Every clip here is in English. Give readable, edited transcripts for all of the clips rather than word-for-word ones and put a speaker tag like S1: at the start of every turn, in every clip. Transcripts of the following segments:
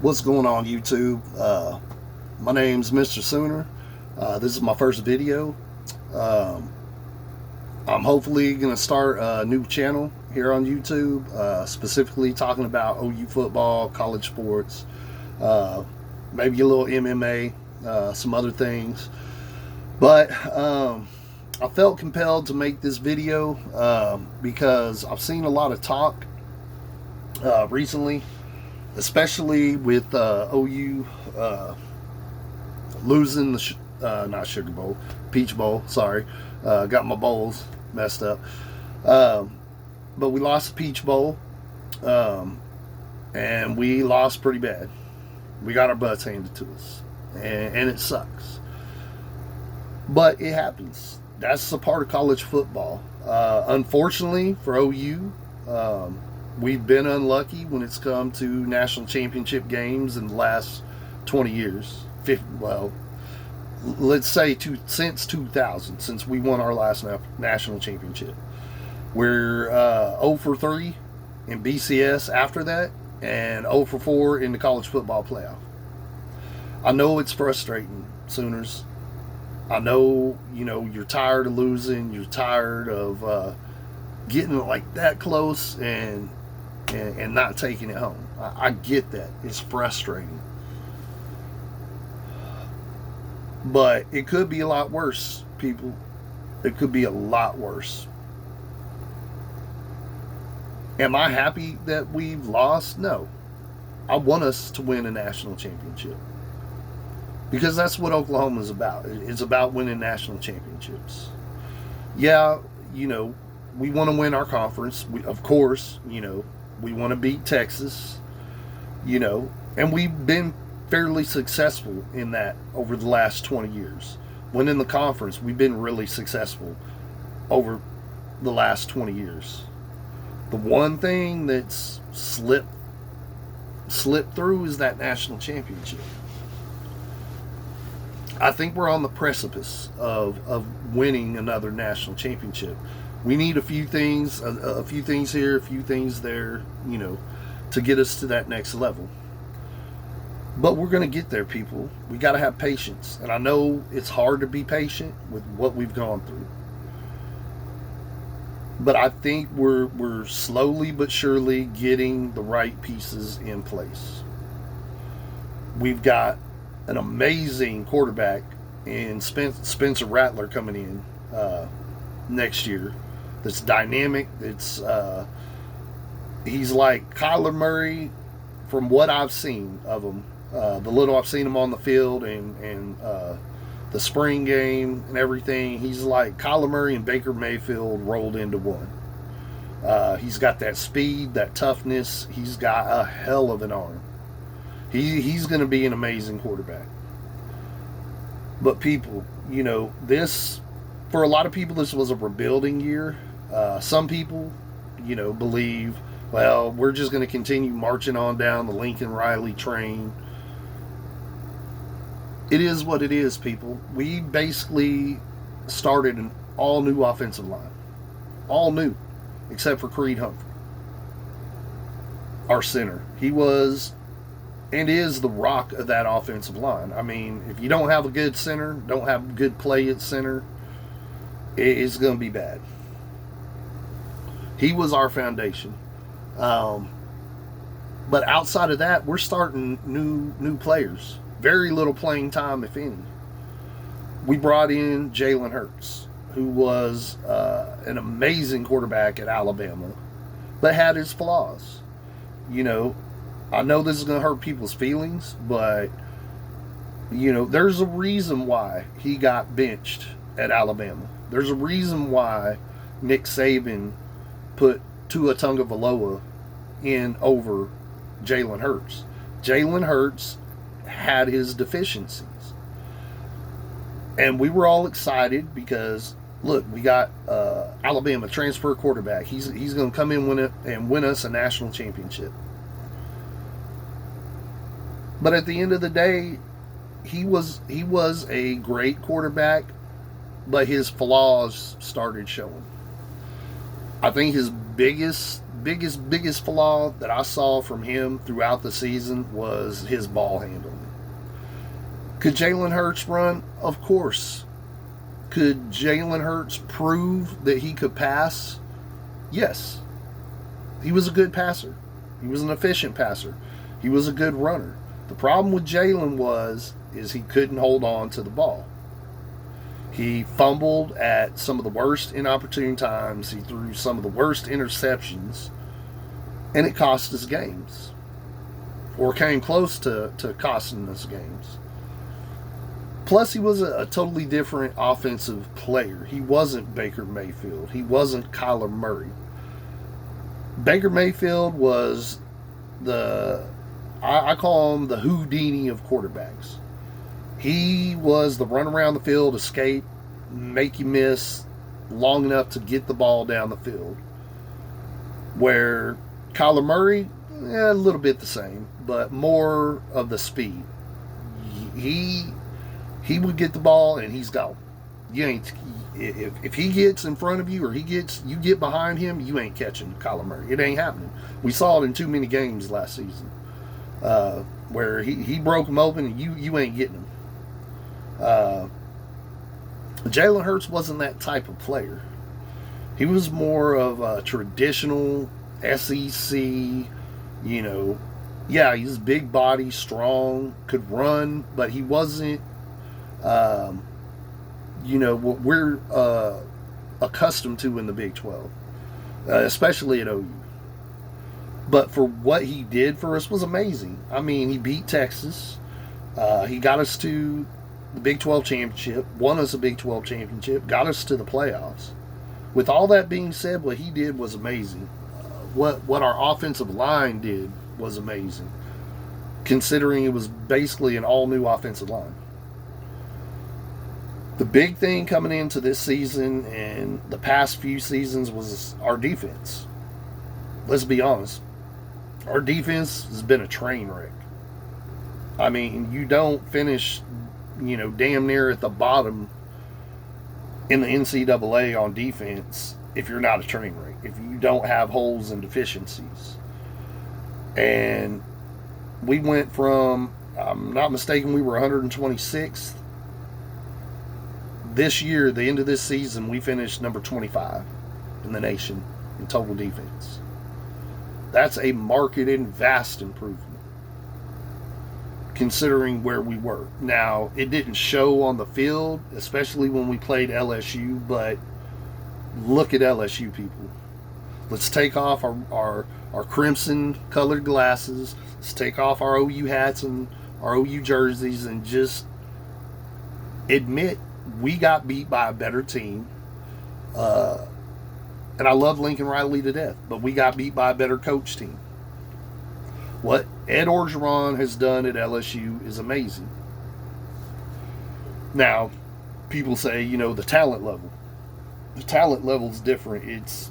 S1: What's going on, YouTube? My name's Mr. Sooner. This is my first video. Um, I'm hopefully going to start a new channel here on YouTube, specifically talking about OU football, college sports, uh, maybe a little MMA, some other things. But I felt compelled to make this video because I've seen a lot of talk recently, especially with OU losing the not Sugar Bowl, Peach Bowl. Sorry, got my bowls messed up. But we lost the Peach Bowl, and we lost pretty bad. We got our butts handed to us, and it sucks. But it happens. That's a part of college football. Unfortunately for OU, we've been unlucky when it's come to national championship games in the last 20 years. Well, let's say since 2000, since we won our last national championship. We're 0 for 3 in BCS after that, and 0 for 4 in the college football playoff. I know it's frustrating, Sooners. I know, you're tired of losing. You're tired of getting like that close and not taking it home. I get that. It's frustrating. But it could be a lot worse, people. It could be a lot worse. Am I happy that we've lost? No. I want us to win a national championship. Because that's what Oklahoma is about. It's about winning national championships. Yeah, we want to win our conference. Of course, we want to beat Texas, and we've been fairly successful in that over the last 20 years. Winning the conference, we've been really successful over the last 20 years. The one thing that's slipped through is that national championship. I think we're on the precipice of winning another national championship. We need a few things here, a few things there, to get us to that next level. But we're going to get there, people. We got to have patience. And I know it's hard to be patient with what we've gone through. But I think we're slowly but surely getting the right pieces in place. We've got an amazing quarterback in Spencer Rattler coming in next year. That's dynamic. He's like Kyler Murray from what I've seen of him. The little I've seen him on the field and the spring game and everything. He's like Kyler Murray and Baker Mayfield rolled into one. He's got that speed, that toughness. He's got a hell of an arm. He's going to be an amazing quarterback. But people, this, for a lot of people, this was a rebuilding year. Some people, believe, well, we're just going to continue marching on down the Lincoln Riley train. It is what it is, people. We basically started an all-new offensive line. All new, except for Creed Humphrey, our center. He was and is the rock of that offensive line. I mean, if you don't have a good center, don't have good play at center, it's going to be bad. He was our foundation. But outside of that, we're starting new players. Very little playing time, if any. We brought in Jalen Hurts, who was an amazing quarterback at Alabama, but had his flaws. I know this is going to hurt people's feelings, but, there's a reason why he got benched at Alabama. There's a reason why Nick Saban put Tua Tagovailoa in over Jalen Hurts. Jalen Hurts had his deficiencies. And we were all excited because, look, we got Alabama transfer quarterback. He's going to come in and win us a national championship. But at the end of the day, he was a great quarterback, but his flaws started showing. I think his biggest biggest flaw that I saw from him throughout the season was his ball handling. Could Jalen Hurts run? Of course. Could Jalen Hurts prove that he could pass? Yes. He was a good passer. He was an efficient passer. He was a good runner. The problem with Jalen is he couldn't hold on to the ball. He fumbled at some of the worst inopportune times. He threw some of the worst interceptions. And it cost us games. Or came close to costing us games. Plus, he was a totally different offensive player. He wasn't Baker Mayfield. He wasn't Kyler Murray. Baker Mayfield was I call him the Houdini of quarterbacks. He was the run around the field, escape, make you miss long enough to get the ball down the field. Where Kyler Murray, a little bit the same, but more of the speed. He would get the ball and he's gone. If he gets in front of you or you get behind him, you ain't catching Kyler Murray. It ain't happening. We saw it in too many games last season, where he broke him open and you ain't getting him. Jalen Hurts wasn't that type of player. He was more of a traditional SEC, he's big body, strong, could run, but he wasn't, what we're accustomed to in the Big 12, especially at OU. But for what he did for us was amazing. I mean, he beat Texas. He got us to the Big 12 championship, won us a Big 12 championship, got us to the playoffs. With all that being said, what he did was amazing. What our offensive line did was amazing, considering it was basically an all-new offensive line. The big thing coming into this season and the past few seasons was our defense. Let's be honest. Our defense has been a train wreck. I mean, you don't finish, damn near at the bottom in the NCAA on defense if you're not a train wreck, if you don't have holes and deficiencies. And we went from, I'm not mistaken, we were 126th. This year, the end of this season, we finished number 25 in the nation in total defense. That's a marked and vast improvement, considering where we were. Now, it didn't show on the field, especially when we played LSU, but look at LSU, people. Let's take off our crimson-colored glasses. Let's take off our OU hats and our OU jerseys and just admit we got beat by a better team. And I love Lincoln Riley to death, but we got beat by a better coach team. What Ed Orgeron has done at LSU is amazing. Now, people say, the talent level. The talent level is different. It's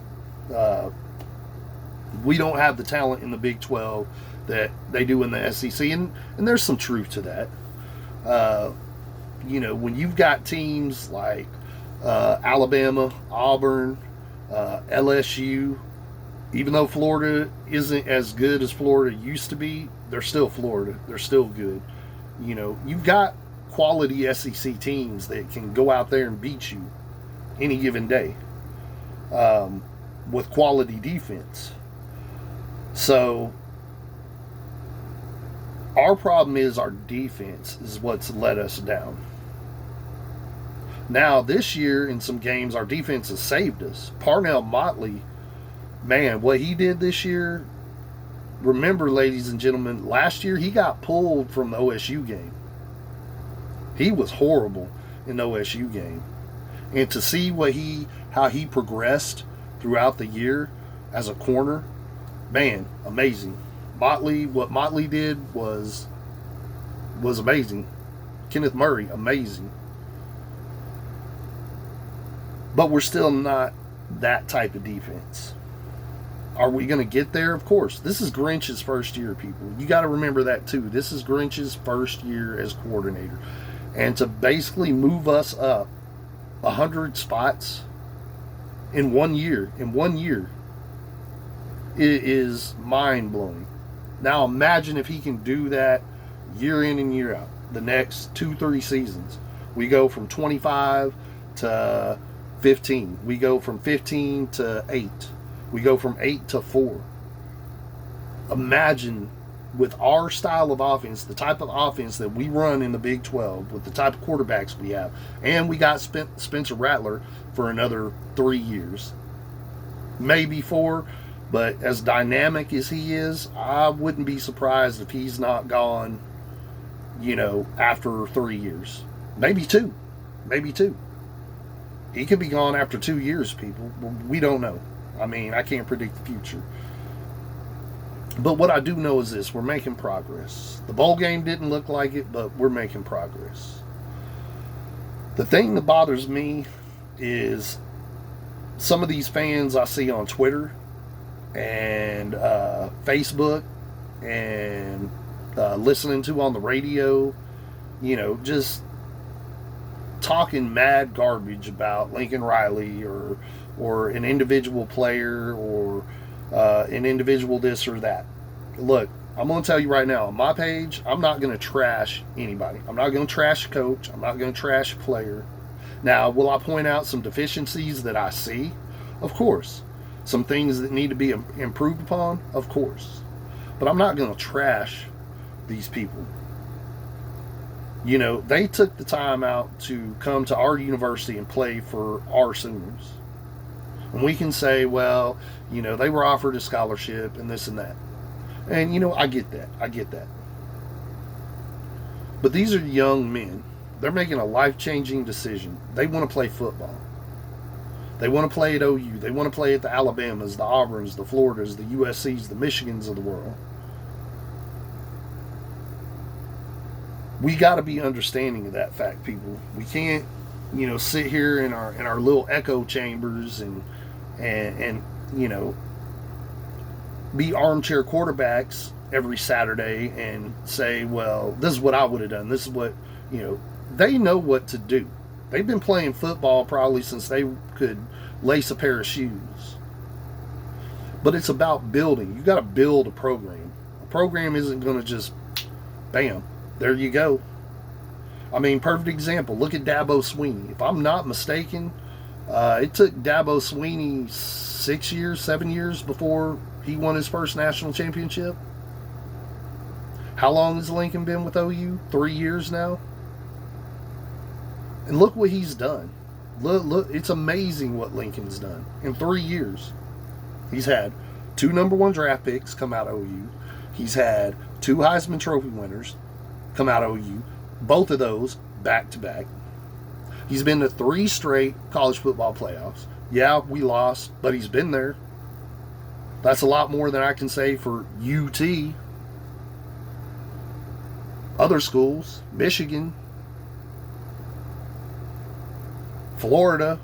S1: we don't have the talent in the Big 12 that they do in the SEC, and there's some truth to that. When you've got teams like Alabama, Auburn, LSU, even though Florida isn't as good as Florida used to be, they're still Florida. They're still good. You've got quality SEC teams that can go out there and beat you any given day with quality defense. So our problem is our defense is what's let us down. Now, this year, in some games, our defense has saved us. Parnell Motley, man, what he did this year, remember, ladies and gentlemen, last year he got pulled from the OSU game. He was horrible in the OSU game. And to see how he progressed throughout the year as a corner, man, amazing. What Motley did was amazing. Kenneth Murray, amazing. But we're still not that type of defense. Are we going to get there? Of course. This is Grinch's first year, people. You got to remember that too. This is Grinch's first year as coordinator. And to basically move us up 100 spots in 1 year, It is mind-blowing. Now imagine if he can do that year in and year out. The next 2-3 seasons, we go from 25 to 15. We go from 15 to 8. We go from 8 to 4. Imagine with our style of offense, the type of offense that we run in the Big 12, with the type of quarterbacks we have, and we got Spencer Rattler for another 3 years, maybe 4. But as dynamic as he is, I wouldn't be surprised if he's not gone, after 3 years. Maybe 2. Maybe 2. He could be gone after 2 years, people. We don't know. I mean, I can't predict the future. But what I do know is this: we're making progress. The bowl game didn't look like it, but we're making progress. The thing that bothers me is some of these fans I see on Twitter and Facebook and listening to on the radio, just talking mad garbage about Lincoln Riley or an individual player or an individual this or that. Look, I'm going to tell you right now, on my page, I'm not going to trash anybody. I'm not going to trash a coach. I'm not going to trash a player. Now, will I point out some deficiencies that I see? Of course. Some things that need to be improved upon? Of course. But I'm not going to trash these people. They took the time out to come to our university and play for our Sooners. And we can say, well, they were offered a scholarship and this and that. And, I get that. I get that. But these are young men. They're making a life-changing decision. They want to play football. They want to play at OU. They want to play at the Alabamas, the Auburns, the Floridas, the USCs, the Michigans of the world. We got to be understanding of that fact, people. We can't, sit here in our little echo chambers and be armchair quarterbacks every Saturday and say, well, this is what I would have done. This is what, they know what to do. They've been playing football probably since they could lace a pair of shoes. But it's about building. You got to build a program. A program isn't going to just, bam, there you go. I mean, perfect example. Look at Dabo Swinney. If I'm not mistaken, it took Dabo Swinney 7 years before he won his first national championship. How long has Lincoln been with OU? 3 years now. And look what he's done. Look, it's amazing what Lincoln's done in 3 years. He's had 2 number 1 draft picks come out of OU. He's had 2 Heisman Trophy winners come out of OU. Both of those back to back. He's been to 3 straight college football playoffs. Yeah, we lost, but he's been there. That's a lot more than I can say for UT. Other schools, Michigan, Florida.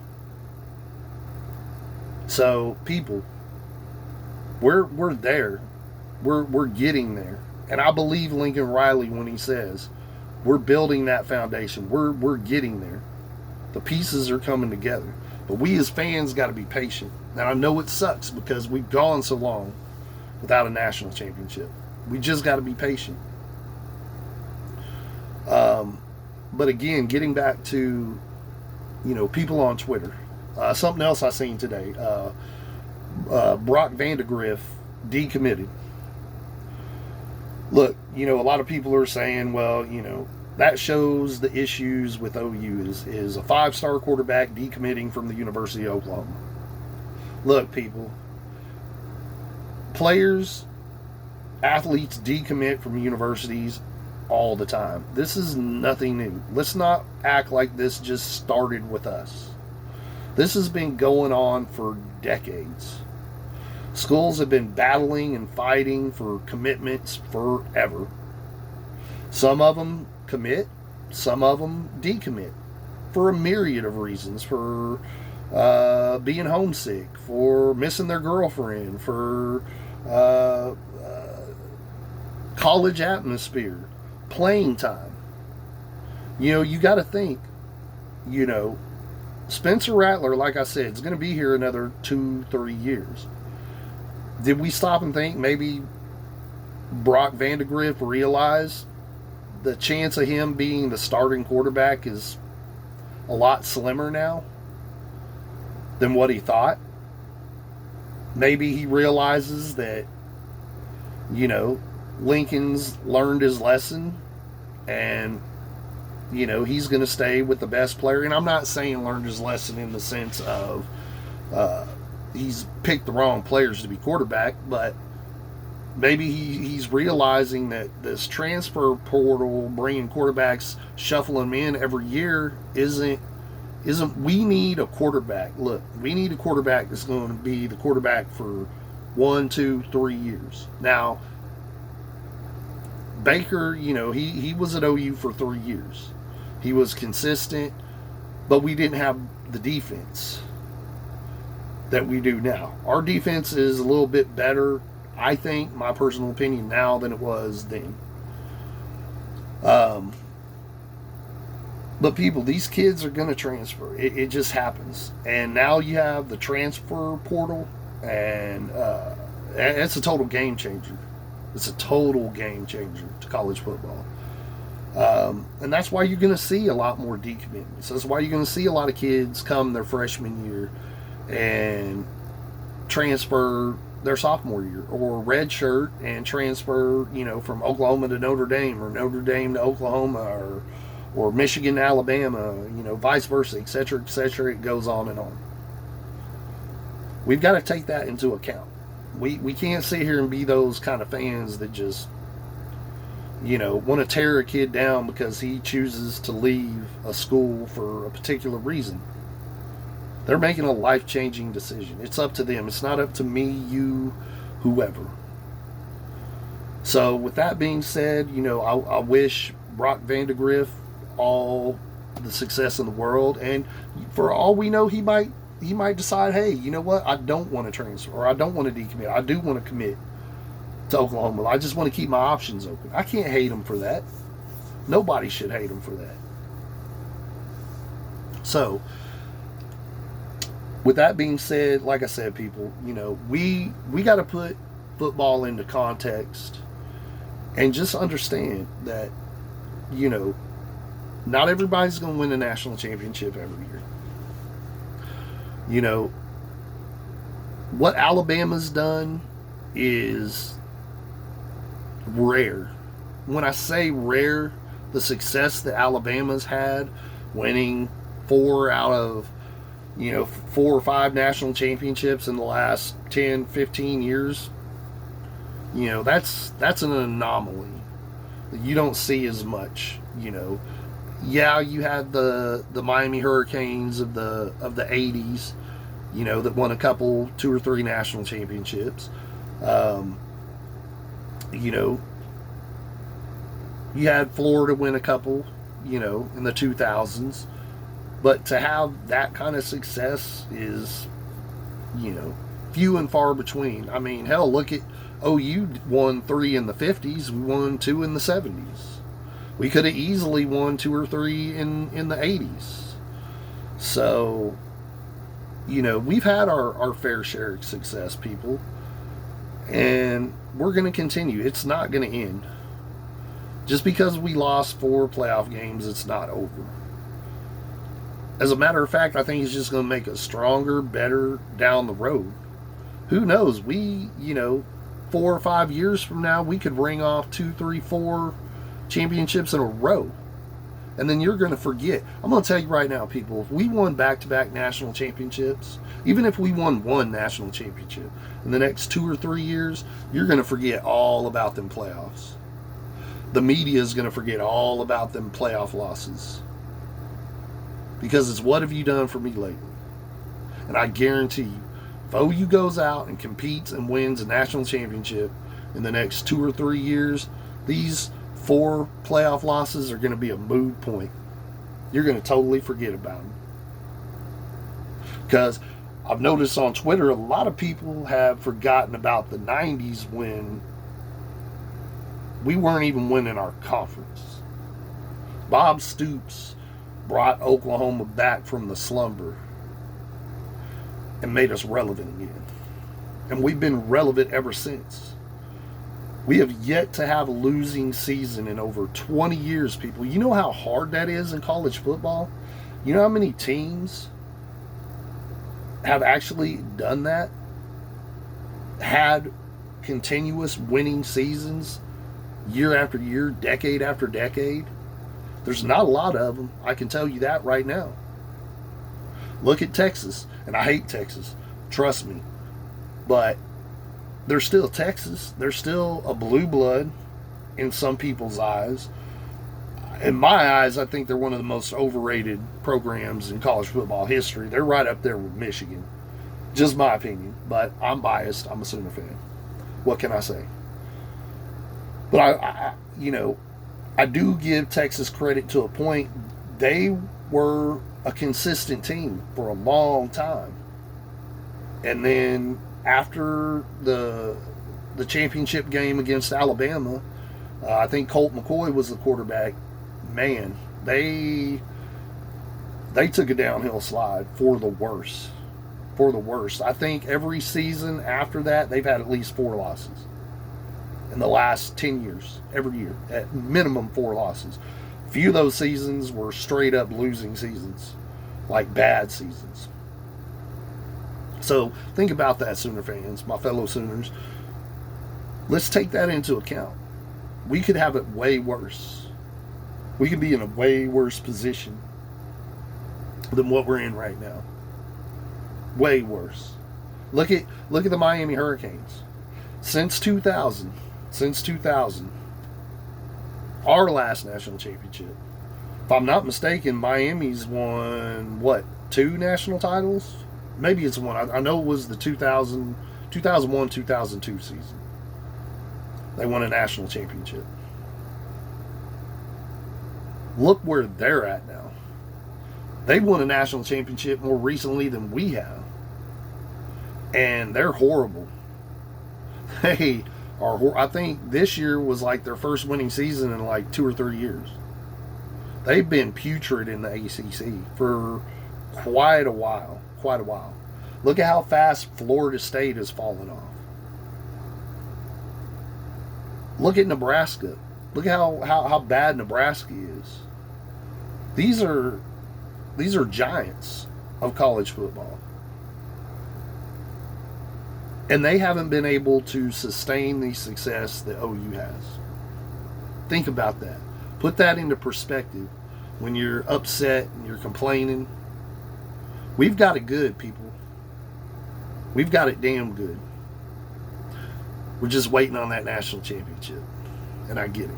S1: So, people, we're there. We're getting there. And I believe Lincoln Riley when he says we're building that foundation. We're getting there. The pieces are coming together. But we as fans got to be patient. And I know it sucks because we've gone so long without a national championship. We just got to be patient. But again, getting back to, people on Twitter. Something else I seen today. Brock Vandegrift decommitted. Look, a lot of people are saying, well, that shows the issues with OU is a 5-star quarterback decommitting from the University of Oklahoma. Look, people, players, athletes decommit from universities all the time. This is nothing new. Let's not act like this just started with us. This has been going on for decades. Schools have been battling and fighting for commitments forever. Some of them commit, some of them decommit for a myriad of reasons, for being homesick, for missing their girlfriend, for college atmosphere, playing time. You got to think, Spencer Rattler, like I said, is going to be here another 2-3 years. Did we stop and think maybe Brock Vandegrift realized the chance of him being the starting quarterback is a lot slimmer now than what he thought? Maybe he realizes that, Lincoln's learned his lesson and, he's going to stay with the best player. And I'm not saying learned his lesson in the sense of he's picked the wrong players to be quarterback, but maybe he's realizing that this transfer portal, bringing quarterbacks, shuffling them in every year, isn't. We need a quarterback. Look, we need a quarterback that's going to be the quarterback for 1, 2, 3 years. Now, Baker, he was at OU for 3 years. He was consistent, but we didn't have the defense that we do now. Our defense is a little bit better, I think, my personal opinion, now than it was then. But people, these kids are going to transfer. It just happens. And now you have the transfer portal, and it's a total game changer. It's a total game changer to college football. And that's why you're going to see a lot more decommitments. That's why you're going to see a lot of kids come their freshman year and transfer their sophomore year, or redshirt and transfer, from Oklahoma to Notre Dame, or Notre Dame to Oklahoma, or Michigan to Alabama, vice versa, et cetera, et cetera. It goes on and on. We've got to take that into account. We can't sit here and be those kind of fans that just, want to tear a kid down because he chooses to leave a school for a particular reason. They're making a life-changing decision. It's up to them. It's not up to me, you, whoever. So with that being said, I wish Brock Vandegrift all the success in the world, and for all we know, he might decide, hey, you know what, I don't want to transfer, or I don't want to decommit. I do want to commit to Oklahoma. I just want to keep my options open. I can't hate him for that. Nobody should hate him for that. So with that being said, like I said, people, we got to put football into context and just understand that, not everybody's going to win a national championship every year. What Alabama's done is rare. When I say rare, the success that Alabama's had, winning 4 out of 4 or 5 national championships in the last 10, 15 years, that's an anomaly. You don't see as much, Yeah, you had the Miami Hurricanes of the 80s, that won a couple, 2 or 3 national championships. You had Florida win a couple, in the 2000s. But to have that kind of success is, few and far between. I mean, hell, look at OU won 3 in the 50s. We won 2 in the 70s. We could have easily won 2 or 3 in the 80s. So, we've had our fair share of success, people. And we're going to continue. It's not going to end. Just because we lost 4 playoff games, it's not over. As a matter of fact, I think it's just going to make us stronger, better down the road. Who knows? We, 4 or 5 years from now, we could ring off 2, 3, 4 championships in a row. And then you're going to forget. I'm going to tell you right now, people, if we won back-to-back national championships, even if we won 1 national championship in the next 2 or 3 years, you're going to forget all about them playoffs. The media is going to forget all about them playoff losses. Because it's what have you done for me lately? And I guarantee you, if OU goes out and competes and wins a national championship in the next 2 or 3 years, these 4 playoff losses are going to be a moot point. You're going to totally forget about them. Because I've noticed on Twitter, a lot of people have forgotten about the 90s when we weren't even winning our conference. Bob Stoops brought Oklahoma back from the slumber and made us relevant again. and we've been relevant ever since. We have yet to have a losing season in over 20 years, people. You know how hard that is in college football? You know how many teams have actually done that? Had continuous winning seasons year after year, decade after decade? There's not a lot of them. I can tell you that right now. Look at Texas, and I hate Texas, trust me, but they're still Texas. They're still a blue blood in some people's eyes. In my eyes, I think they're one of the most overrated programs in college football history. They're right up there with Michigan. Just my opinion, but I'm biased. I'm a Sooner fan. What can I say? But I do give Texas credit to a point. They were a consistent team for a long time. And then after the championship game against Alabama, I think Colt McCoy was the quarterback. Man, they took a downhill slide for the worse. For the worst. I think every season after that, they've had at least 4 losses. In the last 10 years, every year, at minimum 4 losses. A few of those seasons were straight up losing seasons, like bad seasons. So think about that, Sooner fans, my fellow Sooners. Let's take that into account. We could have it way worse. We could be in a way worse position than what we're in right now. Way worse. Look at the Miami Hurricanes. Since 2000, our last national championship. If I'm not mistaken, Miami's won, 2 national titles? Maybe it's one. I know it was the 2001-2002 season. They won a national championship. Look where they're at now. They've won a national championship more recently than we have. And they're horrible. They are. I think this year was like their first winning season in like 2 or 3 years. They've been putrid in the ACC for quite a while. Look at how fast Florida State has fallen off. Look at Nebraska. Look at how bad Nebraska is. These are giants of college football. And they haven't been able to sustain the success that OU has. Think about that. Put that into perspective when you're upset and you're complaining. We've got it good, people. We've got it damn good. We're just waiting on that national championship. And I get it.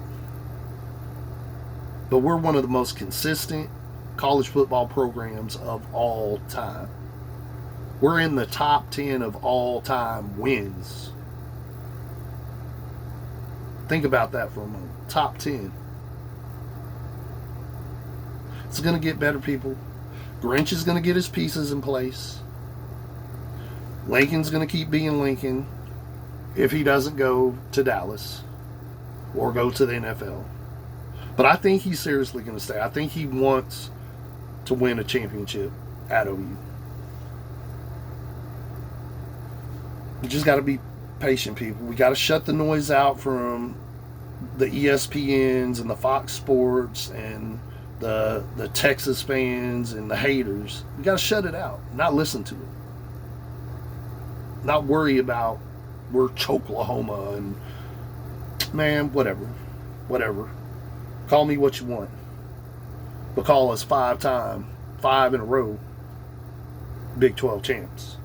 S1: But we're one of the most consistent college football programs of all time. We're in the top 10 of all-time wins. Think about that for a moment. Top 10. It's going to get better, people. Grinch is going to get his pieces in place. Lincoln's going to keep being Lincoln if he doesn't go to Dallas or go to the NFL. But I think he's seriously going to stay. I think he wants to win a championship at OU. We just got to be patient, people. We got to shut the noise out from the ESPNs and the Fox Sports and the Texas fans and the haters. We got to shut it out. Not listen to it. Not worry about we're Choklahoma and, man, whatever. Call me what you want. But call us 5 in a row, Big 12 champs.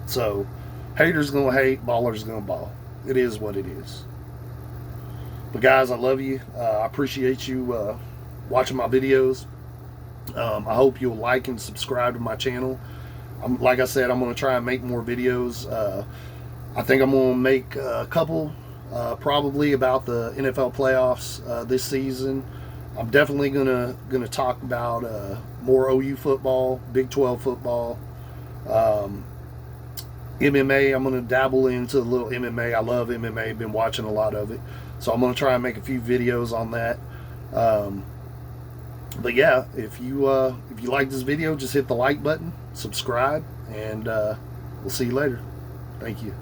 S1: So, haters gonna hate, ballers gonna ball. It is what it is. But guys, I love you. I appreciate you watching my videos. I hope you'll like and subscribe to my channel. Like I said, I'm gonna try and make more videos. I think I'm gonna make a couple, probably about the NFL playoffs this season. I'm definitely gonna talk about more OU football, Big 12 football. MMA, I'm going to dabble into a little MMA. I love MMA. Been watching a lot of it. So I'm going to try and make a few videos on that. But yeah, if you like this video, just hit the like button, subscribe, and We'll see you later. Thank you.